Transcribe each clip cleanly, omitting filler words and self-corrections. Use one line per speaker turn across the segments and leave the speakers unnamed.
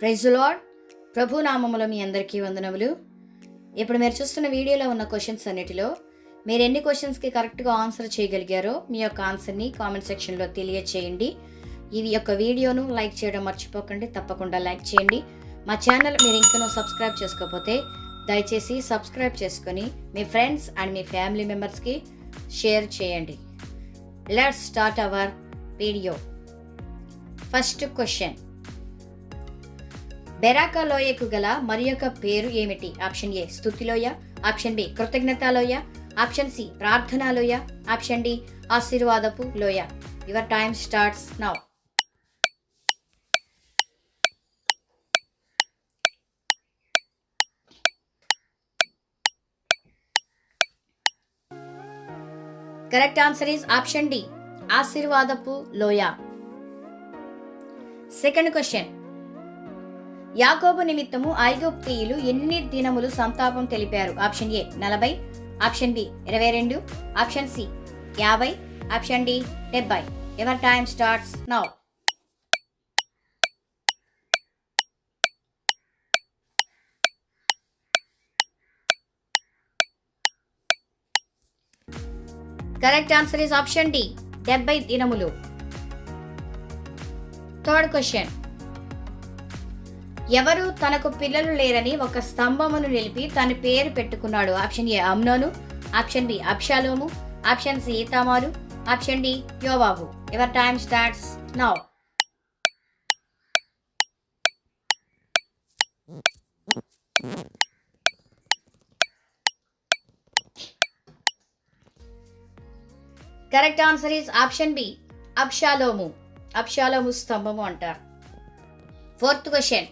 Praise lord. ప్రభు నామములో మీ అందరికీ వందనములు. ఇప్పుడు మీరు చూస్తున్న వీడియోలో ఉన్న క్వశ్చన్స్ అన్నిటిలో మీరు ఎన్ని క్వశ్చన్స్కి కరెక్ట్గా ఆన్సర్ చేయగలిగారో మీ యొక్క ఆన్సర్ని కామెంట్ సెక్షన్లో తెలియచేయండి. ఈ యొక్క వీడియోను లైక్ చేయడం మర్చిపోకండి. తప్పకుండా లైక్ చేయండి. మా ఛానల్ మీరు ఇంకనూ సబ్స్క్రైబ్ చేసుకోకపోతే దయచేసి సబ్స్క్రైబ్ చేసుకొని మీ ఫ్రెండ్స్ అండ్ మీ ఫ్యామిలీ మెంబర్స్కి షేర్ చేయండి. Let's start our video. First question, బెరాకా లోయకు గల మరి యొక్క పేరు ఏమిటి? ఆప్షన్ ఏ స్తుతిలోయ, ఆప్షన్ బి కృతజ్ఞతాలోయ, ఆప్షన్ సి ప్రార్థనాలోయ, ఆప్షన్ డి ఆశీర్వాదపు లోయ. Your time starts now. Correct answer is option D ఆశీర్వాదపు లోయ. సెకండ్ క్వశ్చన్, యాకోబు నిమిత్తము ఐగుప్తీయులు ఎన్ని దినములు సంతాపం తెలిపారు? Option A 40, option B 22, option C 50, option D 70. Your time starts now. Correct answer is option D 70 దినములు. థర్డ్ క్వశ్చన్, ఎవరు తనకు పిల్లలు లేరని ఒక స్తంభమును నిలిపి తన పేరు పెట్టుకున్నాడు? ఆప్షన్ ఏ అమ్నోను, ఆప్షన్ బి అబ్షాలోము, ఆప్షన్ సి ఈతామారు, ఆప్షన్ డి యోవాబు. Your time starts now. Correct answer is option B అబ్షాలోము. అబ్షాలోము స్తంభము అంటారు. ఫోర్త్ క్వశ్చన్,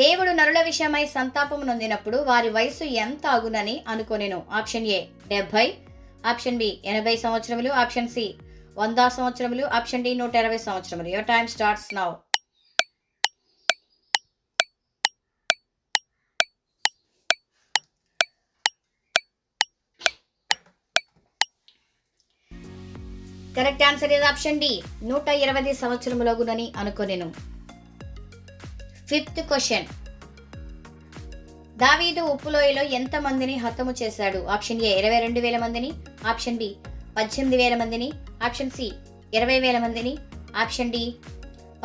దేవుడు నరుల విషయమై సంతాపము నొందినప్పుడు వారి వయసు ఎంత అగునని అనుకొనెను? ఆప్షన్ ఏ 70, ఆప్షన్ బి 80 సంవత్సరములు, ఆప్షన్ సి 100 సంవత్సరములు, ఆప్షన్ డి 120 సంవత్సరములు. Your time starts now. Correct answer is option D 120 సంవత్సరములగునని అనుకొనెను. ఫిఫ్త్ క్వశ్చన్, దావీదు ఉప్పులోయలో ఎంత మందిని హతము చేశాడు? ఆప్షన్ ఏ 22,000 మందిని, ఆప్షన్ బి 18,000 మందిని, ఆప్షన్ సి 20,000 మందిని, ఆప్షన్ డి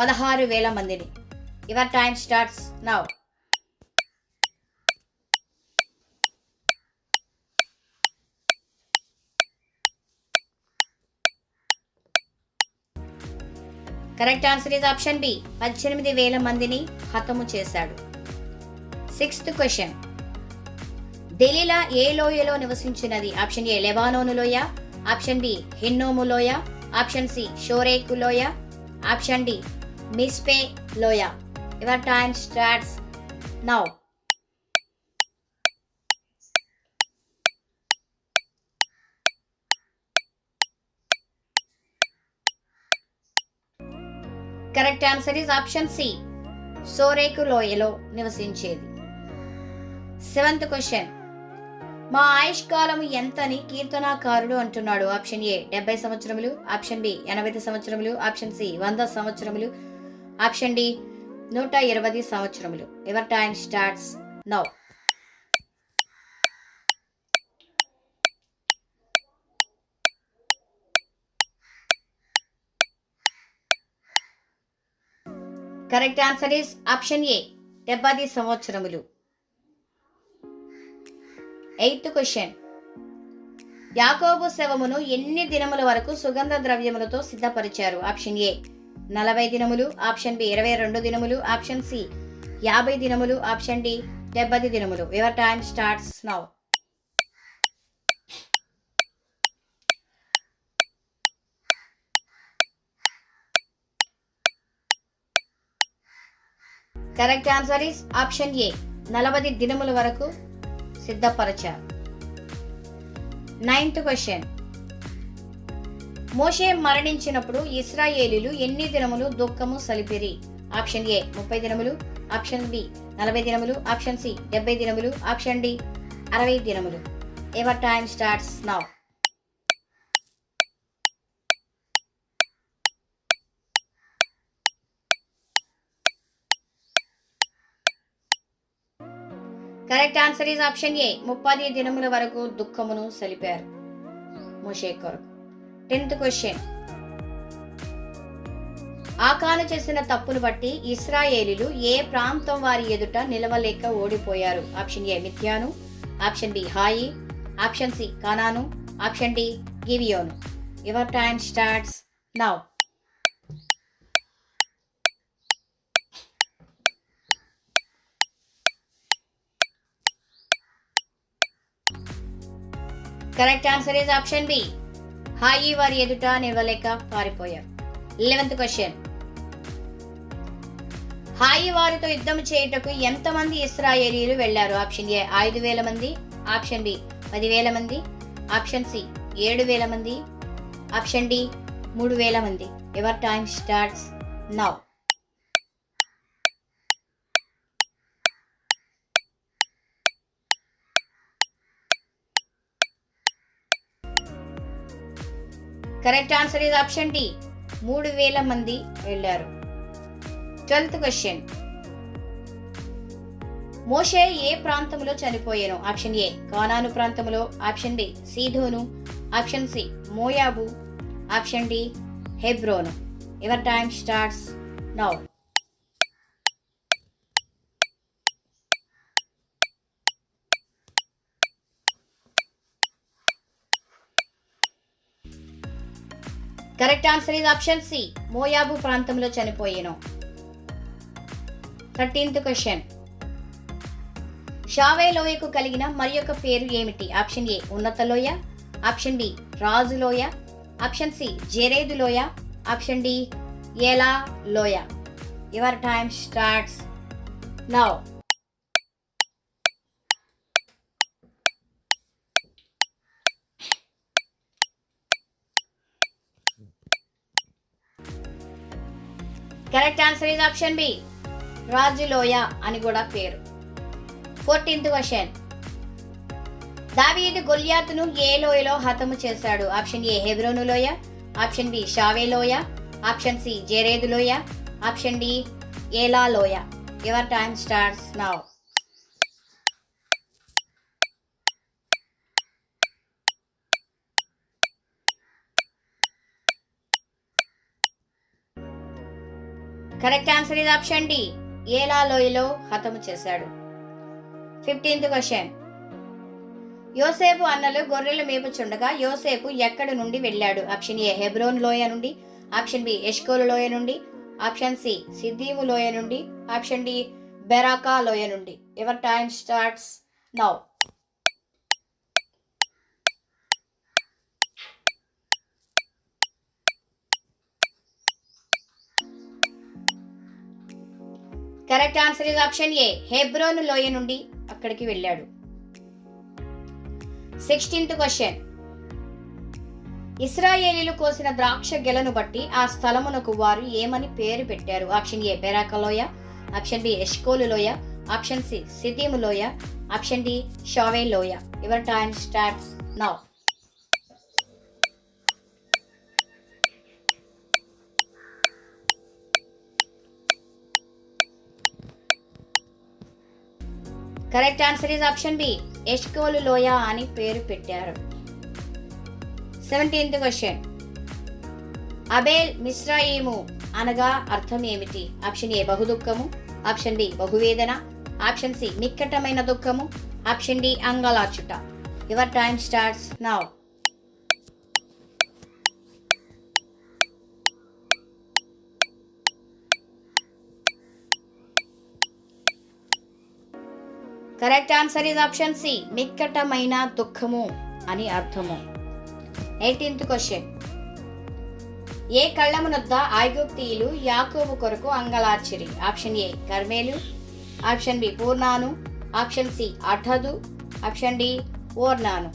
16,000 మందిని. Your time starts now. Correct answer is option B 18,000 మందిని హతము చేశాడు. సిక్స్త్ క్వశ్చన్, దెలీలా ఏ లోయలో నివసించినది? ఆప్షన్ ఏ లెబానోను లోయ, ఆప్షన్ బి హిన్నోము లోయ, ఆప్షన్ సి షోరేకు లోయ, ఆప్షన్ డి మిస్పే లోయ. Your time starts now. Correct answer is option C షోరేకు లోయలో నివసించేది. సెవెంత్ క్వశ్చన్, మా ఆయుష్కాలము ఎంతని కీర్తనాకారుడు అంటున్నాడు? ఆప్షన్ ఏ 70 సంవత్సరములు, ఆప్షన్ బి 80 సంవత్సరములు, ఆప్షన్ సి 100 సంవత్సరములు, ఆప్షన్ డి 120 సంవత్సరములు. Your time starts now. Correct answer is option A 70 సంవత్సరములు. ఎయిత్ క్వశ్చన్, యాకోబు శవమును ఎన్ని దినముల వరకు సుగంధ ద్రవ్యములతో సిద్ధపరిచారు? ఆప్షన్ ఏ 40 దినములు, ఆప్షన్ బి 22 దినములు, ఆప్షన్ సి 50 దినములు, ఆప్షన్ డి 70 దినములు. Your time starts now. Correct answer is option A 40 దినముల వరకు సిద్ధపరచారు. నైన్త్ క్వశ్చన్, మోషే మరణించినప్పుడు ఇశ్రాయేలీలు ఎన్ని దినములు దుఃఖము సలిపిరి? ఆప్షన్ ఏ 30 దినములు, ఆప్షన్ బి 40 దినములు, ఆప్షన్ సి 70 దినములు, ఆప్షన్ డి 60 దినములు. Your time starts now. Correct answer is option ఏ. 30 దినముల వరకు దుఃఖమును సలిపారు మోషే కొరకు. 10th question. ఆకాను చేసిన తప్పును బట్టి ఇశ్రాయేలీలు ఏ ప్రాంతం వారి ఎదుట నిలవలేక ఓడిపోయారు? ఆప్షన్ ఏ మిథ్యాను, ఆప్షన్ బి హాయి, ఆప్షన్ సి కానాను, ఆప్షన్ డి గిబియోను. Your time starts now. Correct answer is option B హాయి వారి ఎదుట నిలవలేక పారిపోయారు. 11th question. హాయి వారితో యుద్ధం చేయుటకు ఎంతమంది ఇశ్రాయేలీలు వెళ్లారు? ఆప్షన్ ఏ 5,000 మంది, ఆప్షన్ బి 10,000 మంది, ఆప్షన్ సి 7,000 మంది, ఆప్షన్ డి 3,000 మంది. Your time starts now. Correct answer is option D 3,000 మంది వెళ్లారు. 12th question. మోషే ఏ ప్రాంతంలో చనిపోయాను? ఆప్షన్ ఏ కానాను ప్రాంతంలో, ఆప్షన్ బి సీదోను, ఆప్షన్ సి మోయాబు, ఆప్షన్ డి హెబ్రోను. Your time starts now. Correct answer is option C మోయాబు ప్రాంతంలో చనిపోయాను. 13th question. షావే లోయకు కలిగిన మరి యొక్క పేరు ఏమిటి? ఆప్షన్ ఏ ఉన్నత లోయ, ఆప్షన్ బి రాజు లోయ, ఆప్షన్ సి జెరేదు లోయ, ఆప్షన్ డి ఏలా లోయ. Your time starts now. Correct answer is option B రాజు లోయ అని కూడా పేరు. 14th question. దావీదు గొల్యాతును ఏ లోయలో హతము చేశాడు? ఆప్షన్ ఏ హెబ్రోను లోయ, ఆప్షన్ బి షావే లోయ, ఆప్షన్ సి జెరేదు లోయ, ఆప్షన్ డి ఏలా లోయ. Your time starts now. Correct answer is option D ఏలా లోయలో హతము చేశాడు. 15th question. యోసేపు అన్నలు గొర్రెలు మేపుచుండగా యోసేపు ఎక్కడి నుండి వెళ్ళాడు? ఆప్షన్ ఏ హెబ్రోన్ లోయ నుండి, ఆప్షన్ బి ఎష్కోలు లోయ నుండి, ఆప్షన్ సి సిద్దీము లోయ నుండి, ఆప్షన్ డి బెరాకా లోయ నుండి. Your time starts now. Correct answer is option A Hebron లోయ నుండి అక్కడికి వెళ్ళాడు. 16th question. ఇశ్రాయేలీలు కోసిన ద్రాక్ష గెలను బట్టి ఆ స్థలమునకు వారు ఏమని పేరు పెట్టారు? ఆప్షన్ ఏ బెరాకా లోయ, ఆప్షన్ బి ఎష్కోలు లోయ, ఆప్షన్ సి సిద్దీము లోయ, ఆప్షన్ డి షావే లోయ. Your time starts now. Correct answer is option B ఎష్కోలు లోయ అని పేరు పెట్టారు. 17th question. అబేల్ మిస్రాయిము అనగా అర్థం ఏమిటి? ఆప్షన్ ఏ బహుదుఃఖము, ఆప్షన్ బి బహువేదన, ఆప్షన్ సి మిక్కటమైన దుఃఖము, ఆప్షన్ డి అంగలాచుట. Your time starts now. Correct answer is option C మిక్కటమైన దుఃఖము అని అర్థము. 18th question. ఏ కళ్ళమునొద్ద ఐగుప్తీయులు యాకోబు కొరకు అంగలార్చిరి? ఆప్షన్ ఏ కర్మేలు, ఆప్షన్ బి పూర్ణాను, ఆప్షన్ సి అఠదు, ఆప్షన్ డి ఓర్నాను.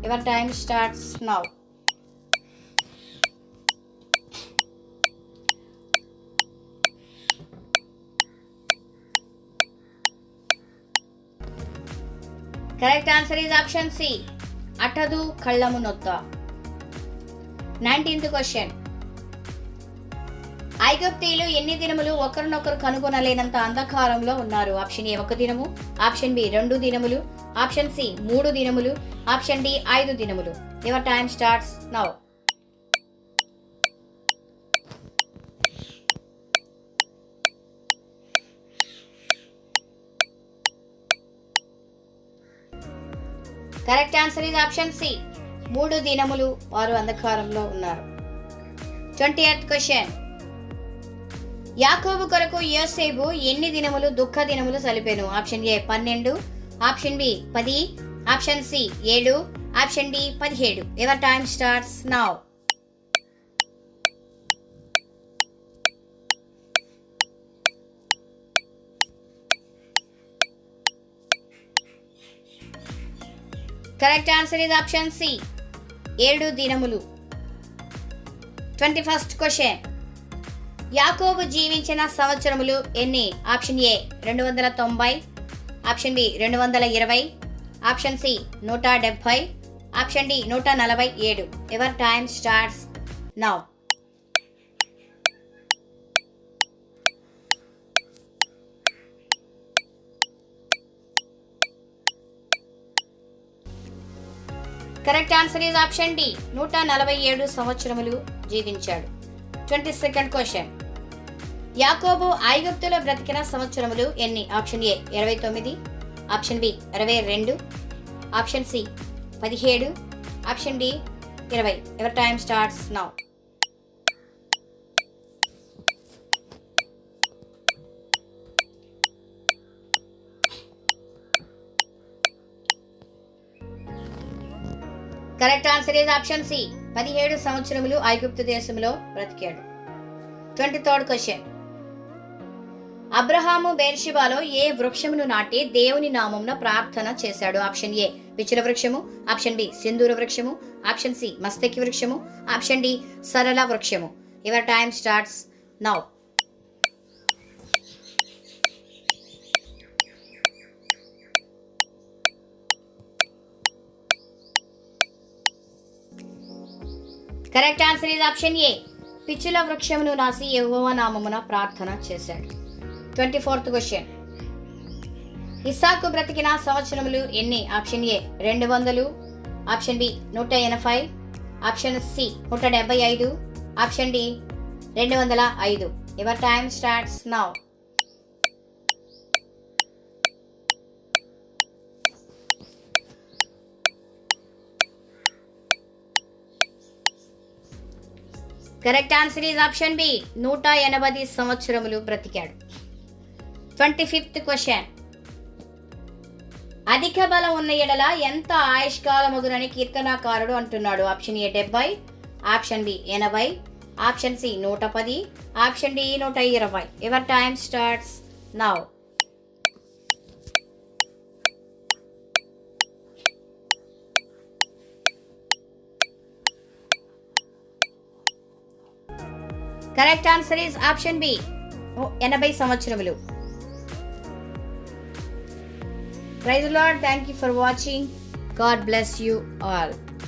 Your time starts now. Correct answer is option C అఠదు కళ్ళము నొద్ద. 19th question. ఐగుప్తీయులు ఎన్ని దినములు ఒకరినొకరు కనుగొనలేనంత అంధకారంలో ఉన్నారు? ఆప్షన్ ఏ 1 దినము, ఆప్షన్ బి 2 దినములు, ఆప్షన్ సి 3 దినములు, ఆప్షన్ డి 5 దినములు. Your time starts now. Correct answer is option C 3 దినములు వారు అంధకారంలో ఉన్నారు. 20th question. యాకోబు కొరకు యోసేపు ఎన్ని దినములు దుఃఖ దినములు సలిపెను? Option A 12, option B 10, option C 7, option D 17. Your time starts now. Correct answer is option C 7 దినములు. 21st question. యాకోబు జీవించిన సంవత్సరములు ఎన్ని? Option A 290, option B 220, option C 170, option D 147. Your time starts now. Correct answer is option D 147 సంవత్సరములు జీవించాడు. 22nd question. యాకోబు ఐగుప్తులో బ్రతికిన సంవత్సరములు ఎన్ని? Option A 29, option B 22, option C 17, option D 20. Your time starts now. Correct answer is option C 17 సంవత్సరములు ఐగుప్తు దేశంలో బ్రతికాడు. 23rd question. అబ్రహాము బెర్షిబాలో ఏ వృక్షమును నాటి దేవుని నామమున ప్రార్థన చేశాడు? ఆప్షన్ ఏ పిచ్చుల వృక్షము, ఆప్షన్ బి సింధూర వృక్షము, ఆప్షన్ సి మస్తకి వృక్షము, ఆప్షన్ డి సరళ వృక్షము. Your time starts now. Correct answer is option A పిచ్చుల వృక్షమును నాసి యెహోవా నామమున ప్రార్థన చేశాడు. 24th question. ఇస్సాకు బ్రతికిన సంవత్సరములు ఎన్ని? Option A 200, option B 180, option C 175, option D 205. Your time starts now. Correct answer is option B 180 సంవత్సరములు బ్రతికాడు. 25th question. అధిక బలం ఉన్న ఎడల ఎంత ఆయుష్కాలమగునని కీర్తనాకారుడు అంటున్నాడు? Option A 70, option B 80, option C 110, option D 120. Your time starts now. Correct answer is option B 80 సంవత్సరములు. Praise lord. Thank you for watching. God bless you all.